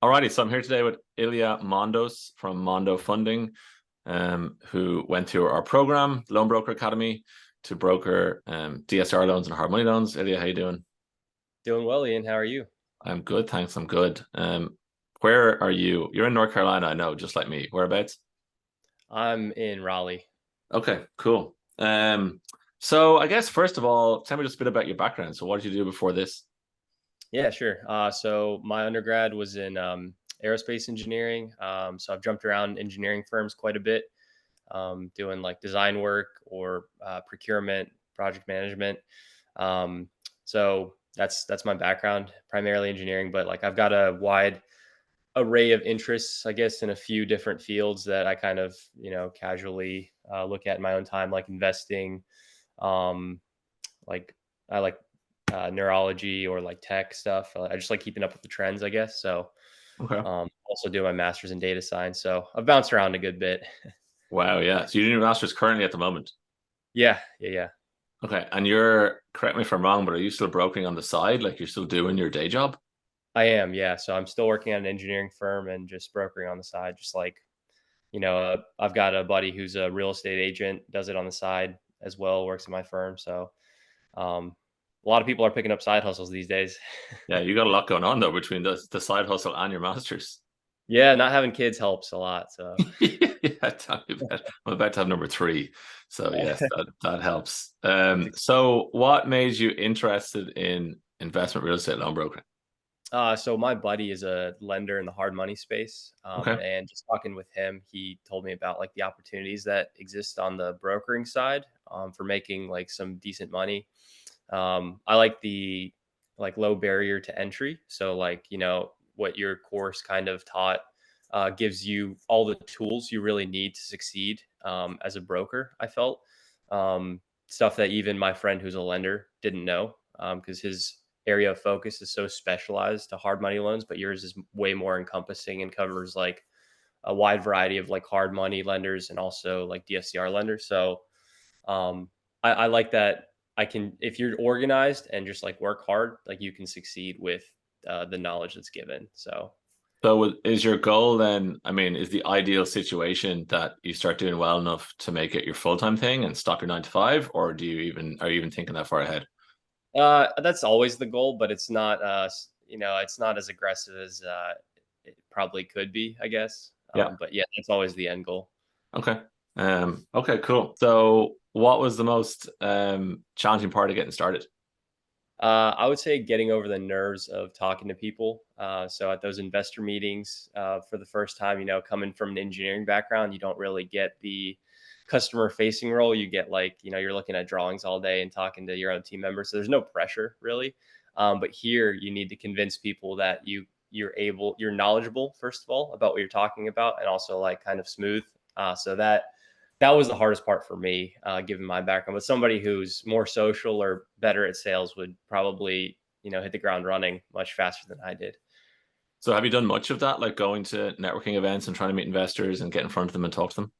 Alrighty, so I'm here today with Ilya Mondos from Mondo Funding, who went through our program, Loan Broker Academy, to broker DSR loans and hard money loans. Ilya, how you doing? Doing well, Ian. How are you? I'm good, thanks. I'm good. Where are you? You're in North Carolina, I know, just like me. Whereabouts? I'm in Raleigh. Okay, cool. So I guess first of all, tell me just a bit about your background. So what did you do before this? Yeah, sure. So my undergrad was in aerospace engineering. So I've jumped around engineering firms quite a bit, doing like design work or procurement, project management. Um, so that's my background, primarily engineering. But like I've got a wide array of interests, I guess, in a few different fields that I kind of casually look at in my own time, like investing. Um, Like I like neurology or like tech stuff. I just like keeping up with the trends, I guess. So Okay. also do my master's in data science. So I've bounced around a good bit. Wow, yeah. So you're doing your master's currently at the moment. Yeah. Okay, and you're, correct me if I'm wrong, but are you still brokering on the side? Like you're still doing your day job? I am. Yeah. So I'm still working at an engineering firm and just brokering on the side. Just like I've got a buddy who's a real estate agent, does it on the side as well. Works at my firm. So um, a lot of people are picking up side hustles these days. Yeah, you got a lot going on though between the side hustle and your masters. Yeah, not having kids helps a lot. So Yeah, tell me about it. I'm about to have number three. So yes, yeah. that helps. That's So what made you interested in investment real estate loan brokering? So my buddy is a lender in the hard money space, Okay. and just talking with him, he told me about like the opportunities that exist on the brokering side for making like some decent money. I like the like low barrier to entry, so like what your course kind of taught gives you all the tools you really need to succeed as a broker. I felt stuff that even my friend who's a lender didn't know because his area of focus is so specialized to hard money loans, but yours is way more encompassing and covers like a wide variety of like hard money lenders and also like DSCR lenders. So I like that I can, if you're organized and just like work hard, like you can succeed with the knowledge that's given. So So is your goal then, I mean, is the ideal situation that you start doing well enough to make it your full-time thing and stop your 9 to 5, or are you even thinking that far ahead? that's always the goal, but it's not, it's not as aggressive as it probably could be, I guess. Yeah. But yeah, that's always the end goal. Okay. Okay, cool. So what was the most challenging part of getting started? I would say getting over the nerves of talking to people. So at those investor meetings, for the first time, coming from an engineering background, you don't really get the customer facing role. You get like, you're looking at drawings all day and talking to your own team members. So there's no pressure really. But here you need to convince people that you're knowledgeable, first of all, about what you're talking about and also like kind of smooth. So that was the hardest part for me, given my background. But somebody who's more social or better at sales would probably, hit the ground running much faster than I did. So have you done much of that, like going to networking events and trying to meet investors and get in front of them and talk to them?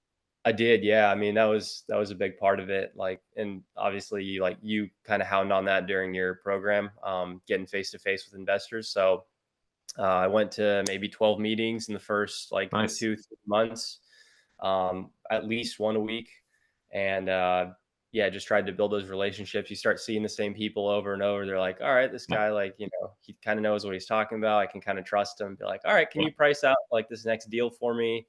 I did, yeah. I mean, that was a big part of it. Like, and obviously, you kind of hound on that during your program, getting face to face with investors. So I went to maybe 12 meetings in the first like Nice. 2 3 months, at least one a week, and yeah, just tried to build those relationships. You start seeing the same people over and over. They're like, all right, this Yeah. guy, like, he kind of knows what he's talking about. I can kind of trust him. Be like, all right, can Yeah. you price out like this next deal for me?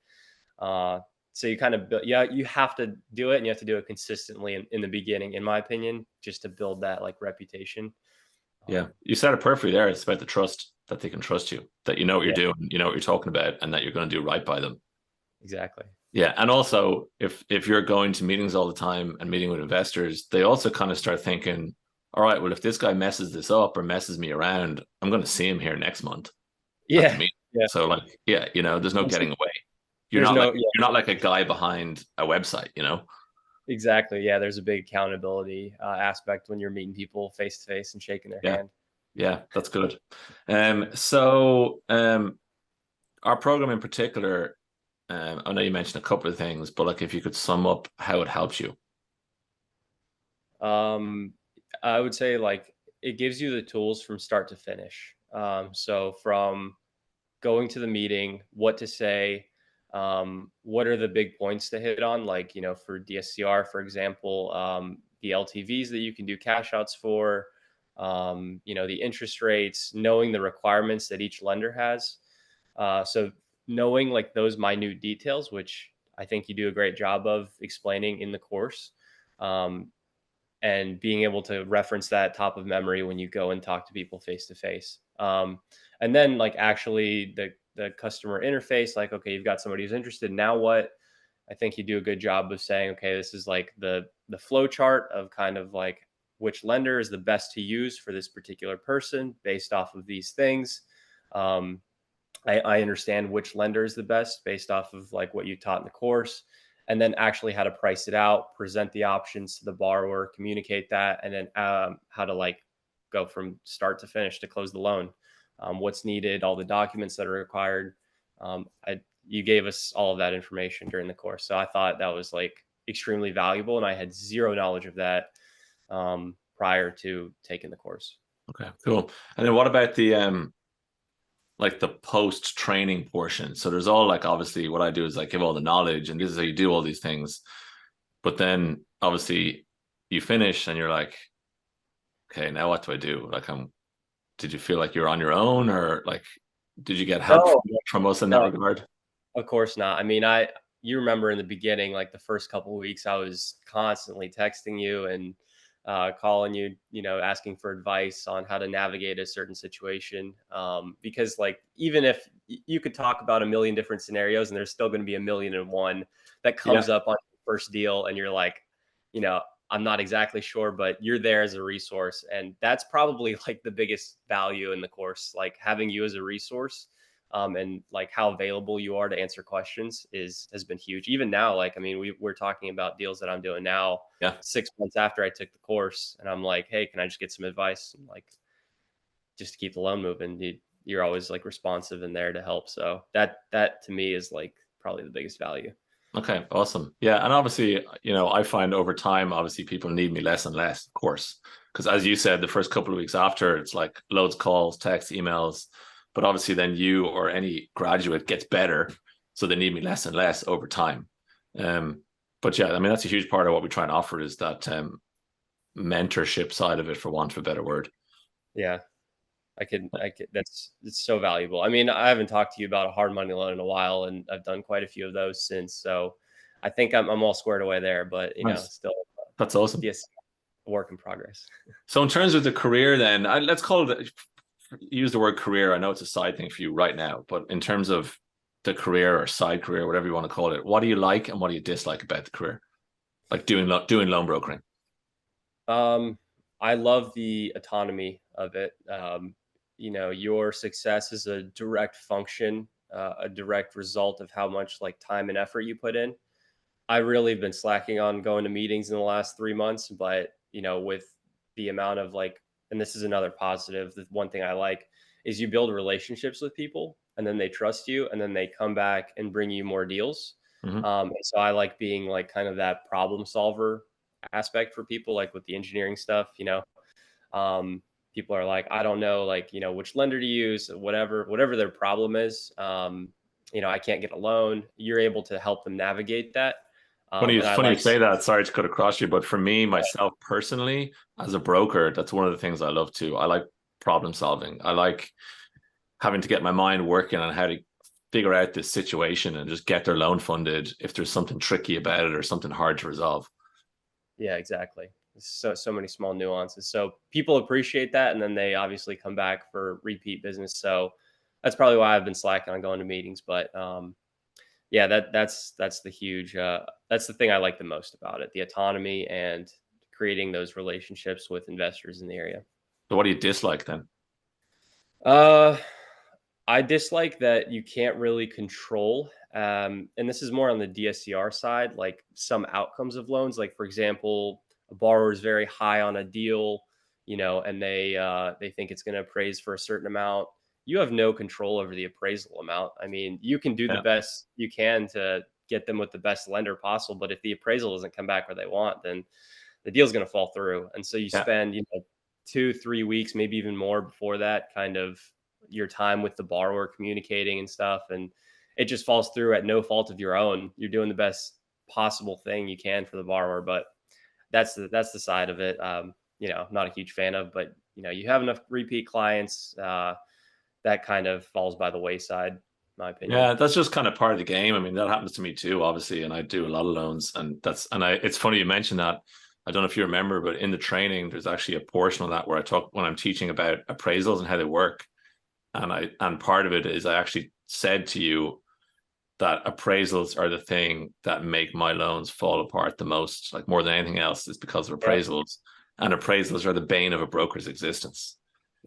Uh, so you kind of build, yeah, you have to do it, and you have to do it consistently in the beginning, in my opinion, just to build that like reputation. Yeah. Um, You said it perfectly there. It's about the trust that they can trust you, that you know what you're yeah, doing, you know what you're talking about, and that you're going to do right by them. exactly. Yeah. And also if you're going to meetings all the time and meeting with investors, they also kind of start thinking, all right, well, if this guy messes this up or messes me around, I'm going to see him here next month at the Yeah, meeting. yeah. So like, yeah, there's no getting away. There's no, You're not like a guy behind a website. exactly. Yeah, there's a big accountability aspect when you're meeting people face to face and shaking their Yeah. hand. Yeah, that's good. So our program in particular, I know you mentioned a couple of things, but like if you could sum up how it helps you. Um, I would say like it gives you the tools from start to finish. So from going to the meeting, what to say, what are the big points to hit on, like, for DSCR, for example, the LTVs that you can do cash outs for, the interest rates, knowing the requirements that each lender has. So knowing like those minute details, which I think you do a great job of explaining in the course, um, and being able to reference that top of memory when you go and talk to people face to face. And then like actually the customer interface, like, okay, you've got somebody who's interested. Now what? I think you do a good job of saying, okay, this is like the flow chart of kind of like which lender is the best to use for this particular person based off of these things. Um, I understand which lender is the best based off of like what you taught in the course, and then actually how to price it out, present the options to the borrower, communicate that, and then how to like go from start to finish to close the loan, what's needed, all the documents that are required. You gave us all of that information during the course, so I thought that was like extremely valuable, and I had zero knowledge of that prior to taking the course. Okay, cool. And then what about the like the post training portion? So there's all like, obviously what I do is like give all the knowledge and this is how you do all these things. But then obviously you finish and you're like, okay, now what do I do? Like did you feel like you're on your own, or like did you get help No, from us in that no, regard? of course not. I mean, you remember in the beginning, like the first couple of weeks, I was constantly texting you and calling you, asking for advice on how to navigate a certain situation. Because like even if you could talk about a million different scenarios, and there's still going to be a million and one that comes Yeah. up on your first deal, and you're like, you know, I'm not exactly sure, but you're there as a resource, and that's probably like the biggest value in the course, like having you as a resource, and like how available you are to answer questions has been huge. Even now, like I mean, we're talking about deals that I'm doing now, Yeah. 6 months after I took the course, and I'm like, hey, can I just get some advice? And like just to keep the loan moving, you're always like responsive and there to help. So that to me is like probably the biggest value. Okay, awesome. Yeah, and obviously, I find over time, obviously, people need me less and less, of course, because as you said, the first couple of weeks after, it's like loads of calls, texts, emails, but obviously, then you or any graduate gets better, so they need me less and less over time. Um, but yeah, I mean, that's a huge part of what we try and offer is that mentorship side of it, for want of a better word. Yeah. It's so valuable. I mean, I haven't talked to you about a hard money loan in a while, and I've done quite a few of those since. So I think I'm all squared away there, but Nice. still, That's awesome. yes, work in progress. So in terms of the career, then let's call it, use the word career. I know it's a side thing for you right now, but in terms of the career or side career, whatever you want to call it, what do you like and what do you dislike about the career? Like doing loan brokering. Um, I love the autonomy of it. Your success is a direct function, a direct result of how much like time and effort you put in. I really have been slacking on going to meetings in the last 3 months, but with the amount of like, and this is another positive. The one thing I like is you build relationships with people, and then they trust you, and then they come back and bring you more deals. Mm-hmm. And so I like being like kind of that problem solver aspect for people, like with the engineering stuff. Um, People are like, I don't know, like which lender to use, whatever their problem is. I can't get a loan. You're able to help them navigate that. Funny, And I funny you like, say that. Sorry to cut across you, but for me, myself personally, as a broker, that's one of the things I love too. I like problem solving. I like having to get my mind working on how to figure out this situation and just get their loan funded if there's something tricky about it or something hard to resolve. yeah, exactly. So many small nuances. So people appreciate that, and then they obviously come back for repeat business. So that's probably why I've been slacking on going to meetings. But yeah, that's the huge that's the thing I like the most about it: the autonomy and creating those relationships with investors in the area. So what do you dislike then? Uh, I dislike that you can't really control, and this is more on the DSCR side, like some outcomes of loans. Like for example, a borrower is very high on a deal, and they think it's going to appraise for a certain amount. You have no control over the appraisal amount. I mean, you can do the Yeah. best you can to get them with the best lender possible, but if the appraisal doesn't come back where they want, then the deal's going to fall through. And so you Yeah. spend, 2, 3 weeks, maybe even more before that, kind of your time with the borrower communicating and stuff, and it just falls through at no fault of your own. You're doing the best possible thing you can for the borrower, but that's the side of it. Not a huge fan of, but you have enough repeat clients, that kind of falls by the wayside, in my opinion. Yeah, that's just kind of part of the game. I mean, that happens to me too, obviously, and I do a lot of loans, and it's funny you mentioned that. I don't know if you remember, but in the training, there's actually a portion of that where I talk when I'm teaching about appraisals and how they work, and part of it is I actually said to you that appraisals are the thing that make my loans fall apart the most, like more than anything else, is because of Yeah. appraisals, and appraisals are the bane of a broker's existence.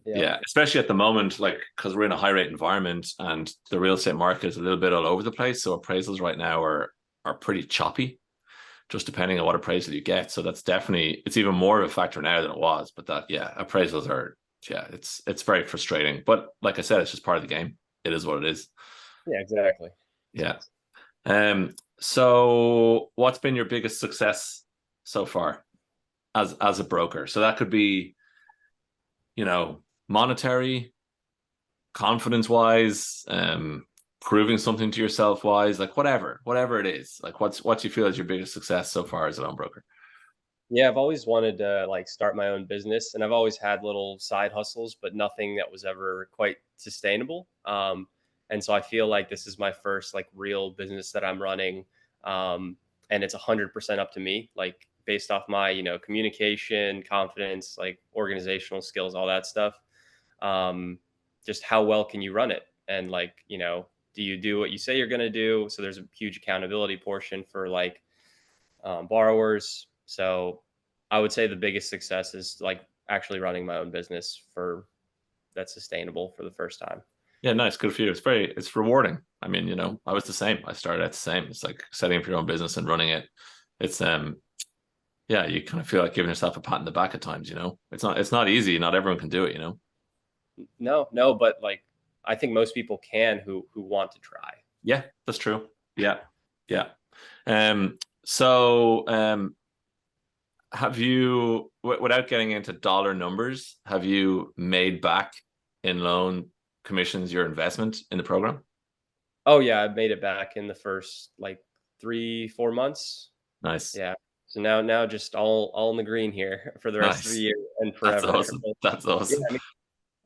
Yeah. Yeah, especially at the moment, like because we're in a high rate environment and the real estate market is a little bit all over the place. So appraisals right now are pretty choppy, just depending on what appraisal you get. So that's definitely it's even more of a factor now than it was. But that yeah, appraisals are yeah, it's very frustrating. But like I said, it's just part of the game. It is what it is. Yeah, exactly. Yeah. So what's been your biggest success so far as a broker? So that could be, monetary, confidence wise, proving something to yourself wise, like whatever it is, like what you feel is your biggest success so far as a loan broker. Yeah, I've always wanted to like start my own business, and I've always had little side hustles, but nothing that was ever quite sustainable. And so I feel like this is my first like real business that I'm running, and it's 100% up to me, like based off my communication, confidence, like organizational skills, all that stuff. Um, just how well can you run it, and like do you do what you say you're going to do? So there's a huge accountability portion for like borrowers. So I would say the biggest success is like actually running my own business for that's sustainable for the first time. Yeah, nice, good for you. It's rewarding. I mean, I was the same. I started out the same. It's like setting up your own business and running it. It's yeah, you kind of feel like giving yourself a pat in the back at times. It's not easy. Not everyone can do it. No, no, but like I think most people can who want to try. Yeah, that's true. Yeah, yeah. So have you, without getting into dollar numbers, have you made back in loan commissions your investment in the program? Oh yeah, I've made it back in the first like 3-4 months. Nice, Yeah. So now just all in the green here for the rest of the nice. year and That's forever. awesome. But That's yeah, awesome. I mean,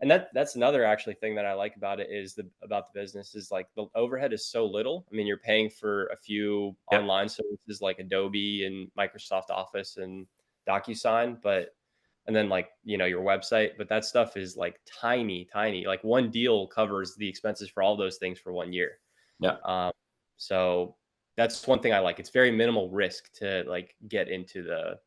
and that's another actually thing that I like about it is about the business is like the overhead is so little. I mean, you're paying for a few Yep. online services like Adobe and Microsoft Office and DocuSign, and then like your website, but that stuff is like tiny, tiny. Like one deal covers the expenses for all those things for 1 year. Yeah. Um, so that's one thing I like. It's very minimal risk to like get into the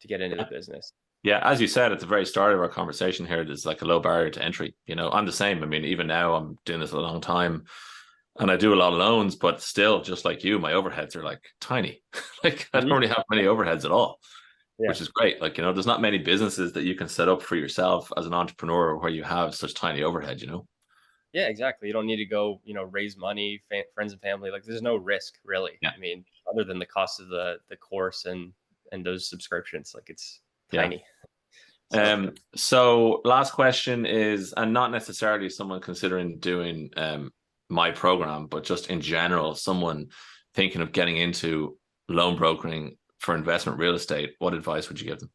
Yeah. business. Yeah, as you said at the very start of our conversation here, there's like a low barrier to entry. I'm the same. I mean, even now I'm doing this a long time and I do a lot of loans, but still, just like you, my overheads are like tiny. Like I don't Mhm. really have many overheads at all, Yeah. which is great. Like, there's not many businesses that you can set up for yourself as an entrepreneur where you have such tiny overhead. Yeah, exactly. You don't need to go, raise money, friends and family. Like, there's no risk really. Yeah. I mean, other than the cost of the course and those subscriptions, like it's Yeah. tiny. So So last question is, and not necessarily someone considering doing my program, but just in general, someone thinking of getting into loan brokering for investment real estate, what advice would you give them?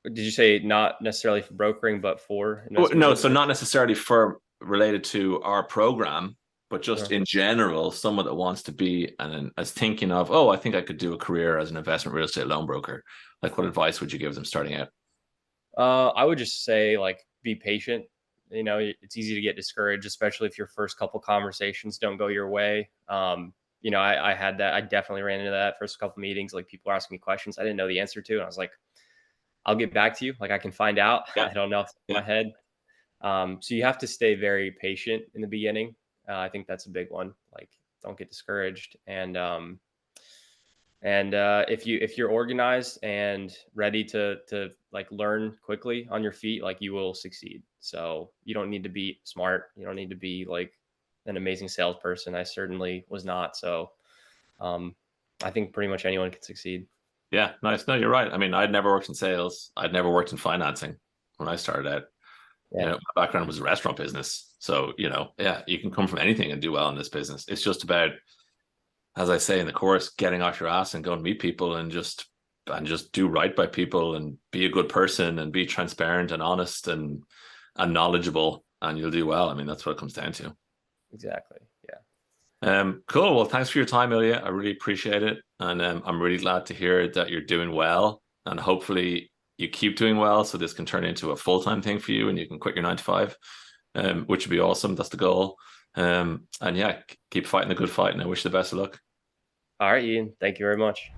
did you say not necessarily for brokering, but for Oh, investment no, real so estate? not necessarily for related to our program, but just Uh, in general, someone that wants to be and as thinking of, oh, I think I could do a career as an investment real estate loan broker. Like, what advice would you give them starting out? I would just say like be patient. It's easy to get discouraged, especially if your first couple conversations don't go your way. I had that. I definitely ran into that first couple meetings. Like people were asking me questions I didn't know the answer to, and I was like, I'll get back to you. Like I can find out. Yeah, I don't know off the top of yeah, my head. So you have to stay very patient in the beginning. I think that's a big one. Like don't get discouraged. And if you're organized and ready to like learn quickly on your feet, like you will succeed. So you don't need to be smart. You don't need to be like an amazing salesperson. I certainly was not. So um, I think pretty much anyone can succeed. yeah. Nice. No, you're right. I mean, I'd never worked in sales. I'd never worked in financing when I started out. You Yeah. know, my background was a restaurant business. So, you know, yeah, you can come from anything and do well in this business. It's just about, as I say in the course, getting off your ass and go and meet people and just do right by people and be a good person and be transparent and honest and knowledgeable, and you'll do well. I mean, that's what it comes down to. Exactly. Yeah. Cool. Well, thanks for your time, Ilya. I really appreciate it. And I'm really glad to hear that you're doing well. And hopefully you keep doing well so this can turn into a full-time thing for you and you can quit your 9 to 5, which would be awesome. That's the goal. And yeah, keep fighting the good fight. And I wish you the best of luck. All right, Ian. Thank you very much.